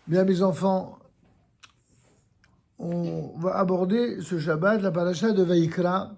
Bien, mes enfants, on va aborder ce Shabbat, la paracha de Vaïkra,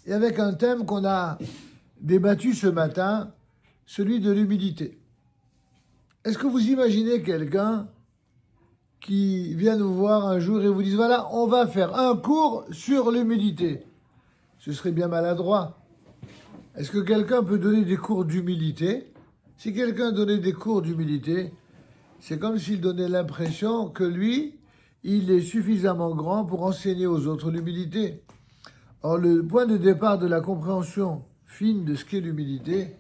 et avec un thème qu'on a débattu ce matin, celui de l'humilité. Est-ce que vous imaginez quelqu'un qui vient nous voir un jour et vous dise, voilà, on va faire un cours sur l'humilité? Ce serait bien maladroit. Est-ce que quelqu'un peut donner des cours d'humilité? Si quelqu'un donnait des cours d'humilité, c'est comme s'il donnait l'impression que lui, il est suffisamment grand pour enseigner aux autres l'humilité. Or, le point de départ de la compréhension fine de ce qu'est l'humilité,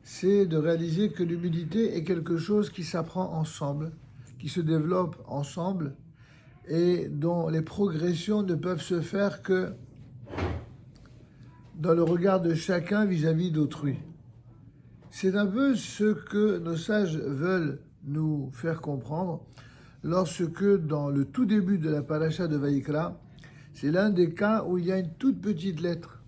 c'est de réaliser que l'humilité est quelque chose qui s'apprend ensemble, qui se développe ensemble et dont les progressions ne peuvent se faire que dans le regard de chacun vis-à-vis d'autrui. C'est un peu ce que nos sages veulent nous faire comprendre lorsque, dans le tout début de la paracha de Vaïkra, c'est l'un des cas où il y a une toute petite lettre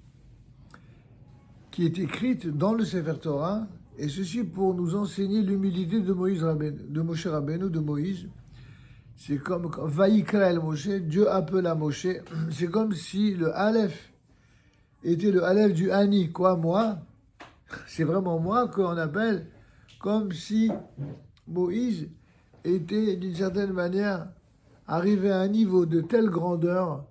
qui est écrite dans le Sefer Torah, et ceci pour nous enseigner l'humilité de Moshe Rabbeinu, de Moïse. C'est comme Vaïkra el Moshe, Dieu appela Moshe. C'est comme si le Aleph était le Aleph du Ani, quoi, moi. C'est vraiment moi qu'on appelle, comme si Moïse était d'une certaine manière arrivé à un niveau de telle grandeur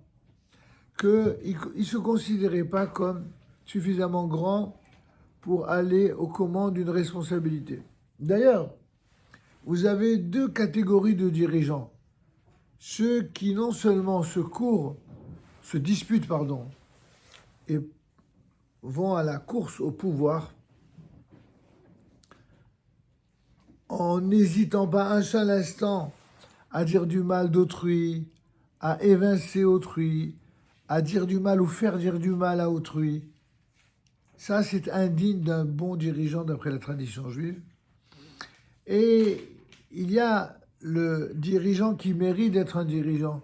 qu'il ne se considérait pas comme suffisamment grand pour aller aux commandes d'une responsabilité. D'ailleurs, vous avez deux catégories de dirigeants. Ceux qui non seulement se disputent, et vont à la course au pouvoir en n'hésitant pas un seul instant à dire du mal d'autrui, à évincer autrui, à dire du mal ou faire dire du mal à autrui. Ça, c'est indigne d'un bon dirigeant d'après la tradition juive. Et il y a le dirigeant qui mérite d'être un dirigeant.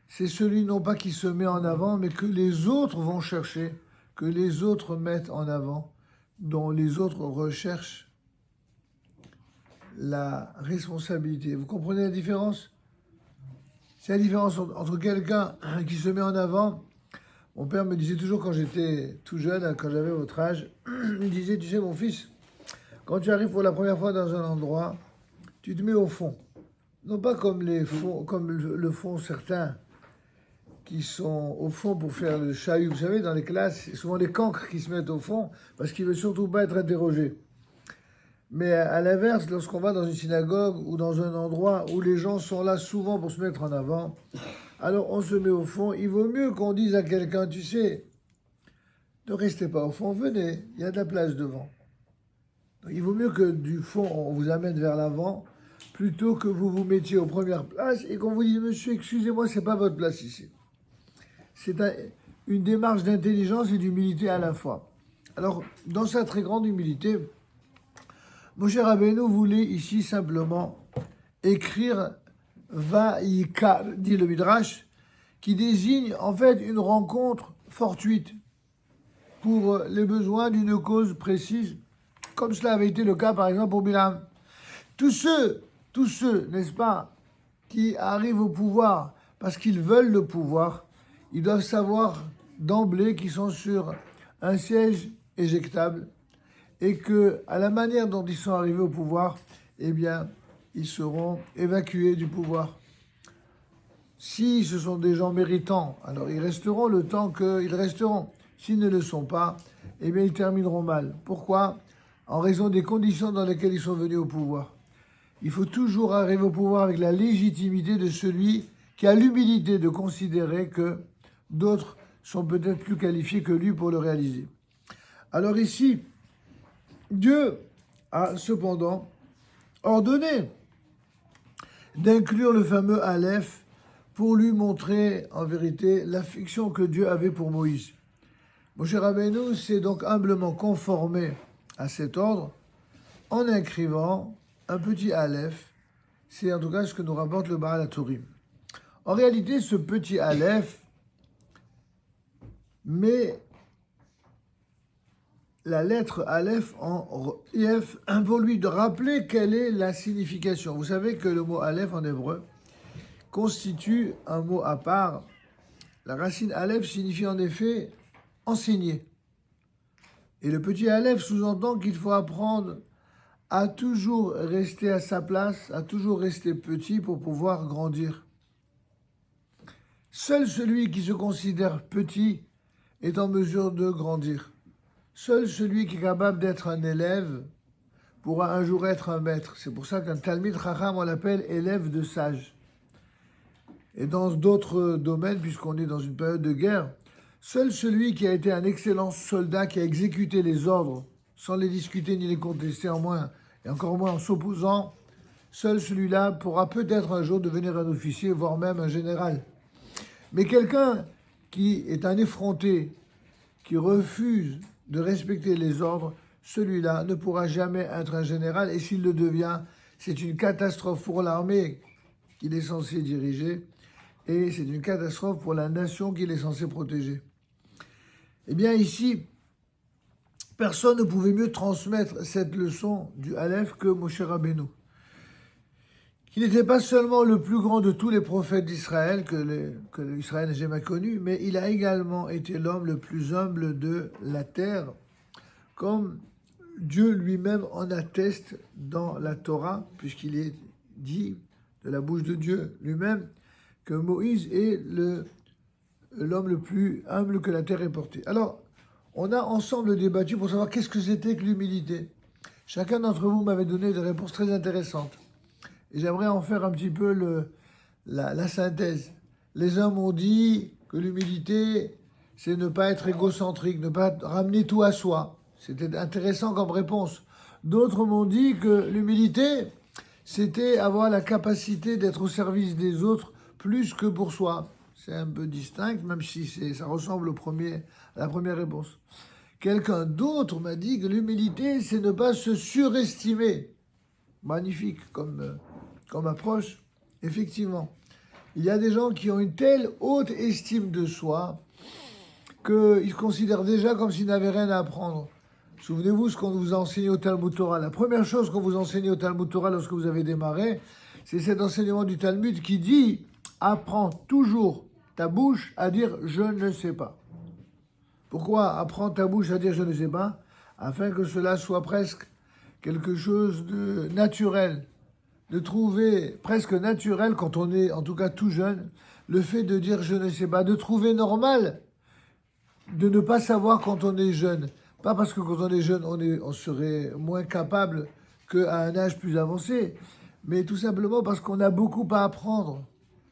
C'est celui non pas qui se met en avant, mais que les autres vont chercher, que les autres mettent en avant, dont les autres recherchent la responsabilité. Vous comprenez la différence? C'est la différence entre quelqu'un qui se met en avant. Mon père me disait toujours quand j'étais tout jeune, quand j'avais votre âge, il disait, tu sais mon fils, quand tu arrives pour la première fois dans un endroit, tu te mets au fond. Non pas comme le font certains qui sont au fond pour faire le chahut. Vous savez, dans les classes, c'est souvent les cancres qui se mettent au fond parce qu'ils ne veulent surtout pas être interrogés. Mais à l'inverse, lorsqu'on va dans une synagogue ou dans un endroit où les gens sont là souvent pour se mettre en avant, alors on se met au fond. Il vaut mieux qu'on dise à quelqu'un, tu sais, ne restez pas au fond, venez, il y a de la place devant. Donc, il vaut mieux que du fond, on vous amène vers l'avant, plutôt que vous vous mettiez aux premières places et qu'on vous dise, monsieur, excusez-moi, c'est pas votre place ici. C'est une démarche d'intelligence et d'humilité à la fois. Alors, dans sa très grande humilité, Moshe Rabbeinu voulait ici simplement écrire Vaïkar, dit le Midrash, qui désigne en fait une rencontre fortuite pour les besoins d'une cause précise, comme cela avait été le cas par exemple pour Bilam. Tous ceux, n'est-ce pas, qui arrivent au pouvoir parce qu'ils veulent le pouvoir, ils doivent savoir d'emblée qu'ils sont sur un siège éjectable et que, à la manière dont ils sont arrivés au pouvoir, eh bien, ils seront évacués du pouvoir. Si ce sont des gens méritants, alors ils resteront le temps qu'ils resteront. S'ils ne le sont pas, eh bien, ils termineront mal. Pourquoi? En raison des conditions dans lesquelles ils sont venus au pouvoir. Il faut toujours arriver au pouvoir avec la légitimité de celui qui a l'humilité de considérer que d'autres sont peut-être plus qualifiés que lui pour le réaliser. Alors ici, Dieu a cependant ordonné d'inclure le fameux Aleph pour lui montrer en vérité l'affection que Dieu avait pour Moïse. Moshe Rabbeinu s'est donc humblement conformé à cet ordre en inscrivant un petit Aleph. C'est en tout cas ce que nous rapporte le Baal HaTurim. En réalité, ce petit Aleph met la lettre Aleph en relief pour lui de rappeler quelle est la signification. Vous savez que le mot Aleph en hébreu constitue un mot à part. La racine Aleph signifie en effet enseigner. Et le petit Aleph sous-entend qu'il faut apprendre à toujours rester à sa place, à toujours rester petit pour pouvoir grandir. Seul celui qui se considère petit est en mesure de grandir. Seul celui qui est capable d'être un élève pourra un jour être un maître. C'est pour ça qu'un Talmid Chacham, on l'appelle élève de sage. Et dans d'autres domaines, puisqu'on est dans une période de guerre, seul celui qui a été un excellent soldat, qui a exécuté les ordres, sans les discuter ni les contester en moins, et encore moins en s'opposant, seul celui-là pourra peut-être un jour devenir un officier, voire même un général. Mais quelqu'un qui est un effronté, qui refuse de respecter les ordres, celui-là ne pourra jamais être un général, et s'il le devient, c'est une catastrophe pour l'armée qu'il est censé diriger, et c'est une catastrophe pour la nation qu'il est censé protéger. Eh bien ici, personne ne pouvait mieux transmettre cette leçon du Aleph que Moshe Rabbeinu, qui n'était pas seulement le plus grand de tous les prophètes d'Israël que l'Israël n'a jamais connu, mais il a également été l'homme le plus humble de la terre, comme Dieu lui-même en atteste dans la Torah, puisqu'il est dit de la bouche de Dieu lui-même que Moïse est l'homme le plus humble que la terre ait porté. Alors, on a ensemble débattu pour savoir qu'est-ce que c'était que l'humilité. Chacun d'entre vous m'avait donné des réponses très intéressantes. Et j'aimerais en faire un petit peu la synthèse. Les uns m'ont dit que l'humilité, c'est ne pas être égocentrique, ne pas ramener tout à soi. C'était intéressant comme réponse. D'autres m'ont dit que l'humilité, c'était avoir la capacité d'être au service des autres plus que pour soi. C'est un peu distinct, même si ça ressemble à la première réponse. Quelqu'un d'autre m'a dit que l'humilité, c'est ne pas se surestimer. Magnifique comme approche. Effectivement, il y a des gens qui ont une telle haute estime de soi qu'ils considèrent déjà comme s'ils n'avaient rien à apprendre. Souvenez-vous ce qu'on vous a enseigné au Talmud Torah. La première chose qu'on vous enseignait au Talmud Torah lorsque vous avez démarré, c'est cet enseignement du Talmud qui dit « Apprends toujours ta bouche à dire « je ne sais pas ». Pourquoi apprends ta bouche à dire « je ne sais pas » afin que cela soit presque quelque chose de naturel, de trouver presque naturel quand on est en tout cas tout jeune, le fait de dire « je ne sais pas », de trouver normal de ne pas savoir quand on est jeune. Pas parce que quand on est jeune, on serait moins capable qu'à un âge plus avancé, mais tout simplement parce qu'on a beaucoup à apprendre.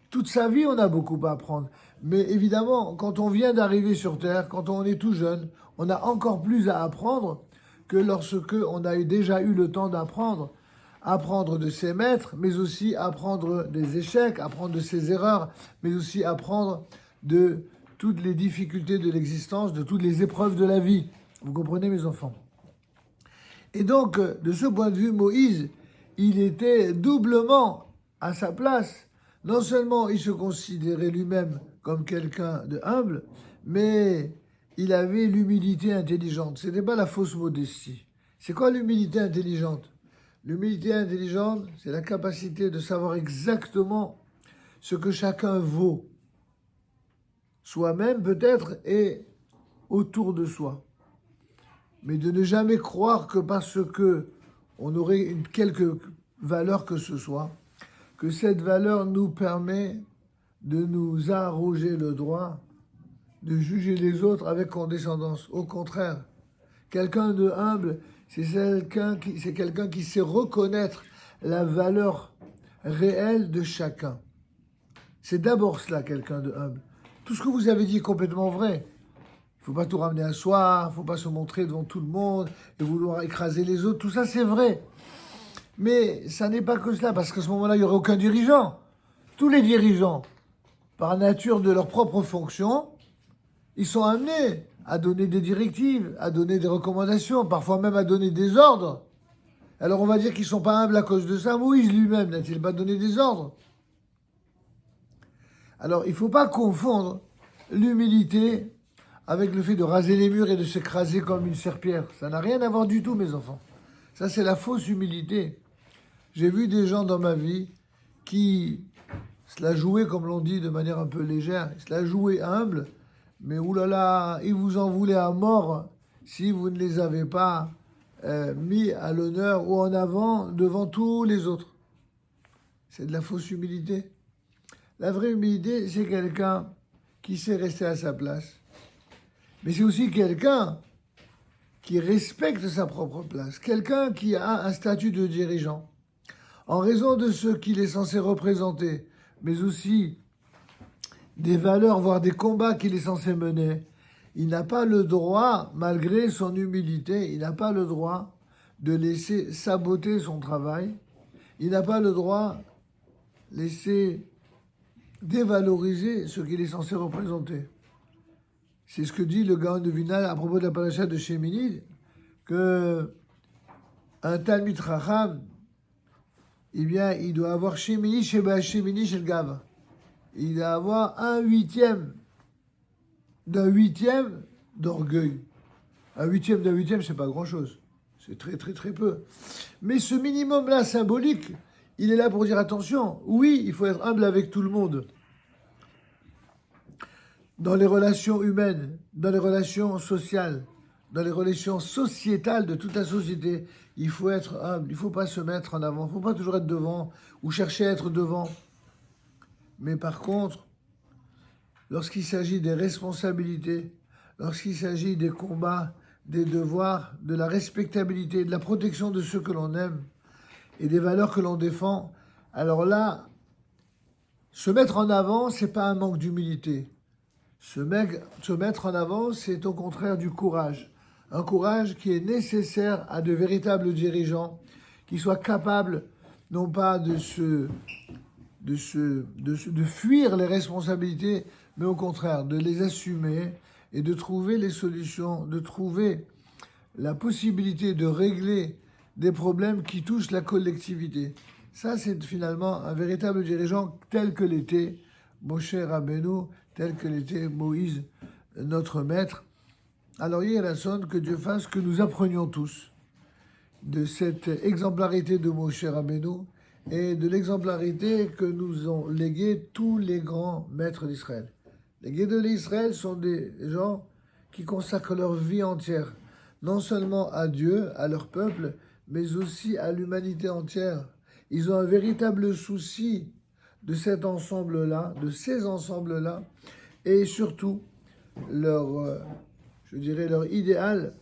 Toute sa vie, on a beaucoup à apprendre. Mais évidemment, quand on vient d'arriver sur Terre, quand on est tout jeune, on a encore plus à apprendre que lorsque on a déjà eu le temps d'apprendre. Apprendre de ses maîtres, mais aussi apprendre des échecs, apprendre de ses erreurs, mais aussi apprendre de toutes les difficultés de l'existence, de toutes les épreuves de la vie. Vous comprenez, mes enfants? Et donc, de ce point de vue, Moïse, il était doublement à sa place. Non seulement il se considérait lui-même comme quelqu'un de humble, mais il avait l'humilité intelligente. Ce n'était pas la fausse modestie. C'est quoi l'humilité intelligente? L'humilité intelligente, c'est la capacité de savoir exactement ce que chacun vaut. Soi-même peut-être et autour de soi. Mais de ne jamais croire que parce que on aurait quelque valeur que ce soit, que cette valeur nous permet de nous arroger le droit de juger les autres avec condescendance. Au contraire, quelqu'un de humble, c'est quelqu'un qui sait reconnaître la valeur réelle de chacun. C'est d'abord cela, quelqu'un de humble. Tout ce que vous avez dit est complètement vrai. Il ne faut pas tout ramener à soi, il ne faut pas se montrer devant tout le monde et vouloir écraser les autres. Tout ça, c'est vrai. Mais ça n'est pas que cela, parce qu'à ce moment-là, il n'y aurait aucun dirigeant. Tous les dirigeants, par nature de leur propre fonction, ils sont amenés à donner des directives, à donner des recommandations, parfois même à donner des ordres. Alors on va dire qu'ils ne sont pas humbles à cause de ça. Moïse lui-même n'a-t-il pas donné des ordres? Alors il ne faut pas confondre l'humilité avec le fait de raser les murs et de s'écraser comme une serpillère. Ça n'a rien à voir du tout, mes enfants. Ça, c'est la fausse humilité. J'ai vu des gens dans ma vie qui se la jouaient, comme l'on dit, de manière un peu légère. Ils se la jouaient humble, mais oulala, ils vous en voulaient à mort si vous ne les avez pas mis à l'honneur ou en avant devant tous les autres. C'est de la fausse humilité. La vraie humilité, c'est quelqu'un qui sait rester à sa place. Mais c'est aussi quelqu'un qui respecte sa propre place. Quelqu'un qui a un statut de dirigeant. En raison de ce qu'il est censé représenter, mais aussi des valeurs, voire des combats qu'il est censé mener, il n'a pas le droit, malgré son humilité, il n'a pas le droit de laisser saboter son travail. Il n'a pas le droit de laisser dévaloriser ce qu'il est censé représenter. C'est ce que dit le Gaon de Vilna à propos de la paracha de Shemini, que un Talmid Chacham, eh bien, il doit avoir Shemini Shel Gav. Il doit avoir un huitième d'orgueil. Un huitième d'un huitième, c'est pas grand-chose. C'est très, très, très peu. Mais ce minimum-là, symbolique, il est là pour dire attention. Oui, il faut être humble avec tout le monde. Dans les relations humaines, dans les relations sociales, dans les relations sociétales de toute la société, il faut être humble, il ne faut pas se mettre en avant, il ne faut pas toujours être devant ou chercher à être devant. Mais par contre, lorsqu'il s'agit des responsabilités, lorsqu'il s'agit des combats, des devoirs, de la respectabilité, de la protection de ceux que l'on aime et des valeurs que l'on défend, alors là, se mettre en avant, ce n'est pas un manque d'humilité. Se mettre en avant, c'est au contraire du courage. Un courage qui est nécessaire à de véritables dirigeants qui soient capables, non pas de fuir les responsabilités, mais au contraire de les assumer et de trouver les solutions, de trouver la possibilité de régler des problèmes qui touchent la collectivité. Ça, c'est finalement un véritable dirigeant tel que l'était Moshe Rabbeinu, tel que l'était Moïse, notre maître. Alors, il y a la sonne que Dieu fasse que nous apprenions tous de cette exemplarité de Moshe Rabbeinu et de l'exemplarité que nous ont légué tous les grands maîtres d'Israël. Les guides d'Israël sont des gens qui consacrent leur vie entière, non seulement à Dieu, à leur peuple, mais aussi à l'humanité entière. Ils ont un véritable souci de cet ensemble-là, de ces ensembles-là, et surtout, leur idéal,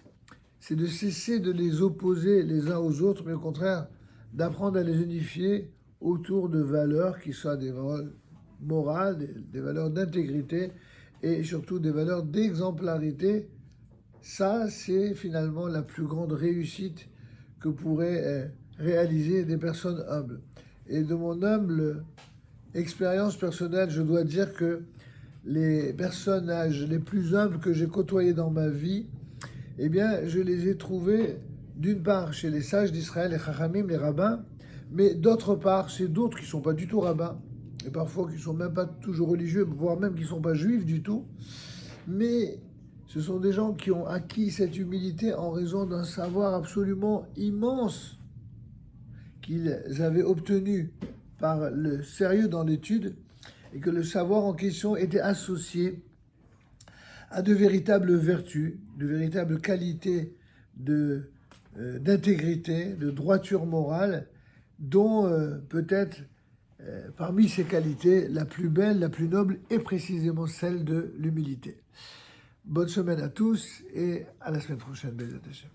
c'est de cesser de les opposer les uns aux autres, mais au contraire, d'apprendre à les unifier autour de valeurs qui soient des valeurs morales, des valeurs d'intégrité, et surtout des valeurs d'exemplarité. Ça, c'est finalement la plus grande réussite que pourraient réaliser des personnes humbles. Et de mon humble expérience personnelle, je dois dire que les personnages les plus humbles que j'ai côtoyés dans ma vie, eh bien, je les ai trouvés d'une part chez les sages d'Israël, les chachamim, les rabbins, mais d'autre part chez d'autres qui ne sont pas du tout rabbins, et parfois qui ne sont même pas toujours religieux, voire même qui ne sont pas juifs du tout. Mais ce sont des gens qui ont acquis cette humilité en raison d'un savoir absolument immense qu'ils avaient obtenu par le sérieux dans l'étude, et que le savoir en question était associé à de véritables vertus, de véritables qualités d'intégrité, de droiture morale, dont peut-être parmi ces qualités, la plus belle, la plus noble est précisément celle de l'humilité. Bonne semaine à tous et à la semaine prochaine, Bezat Hashem.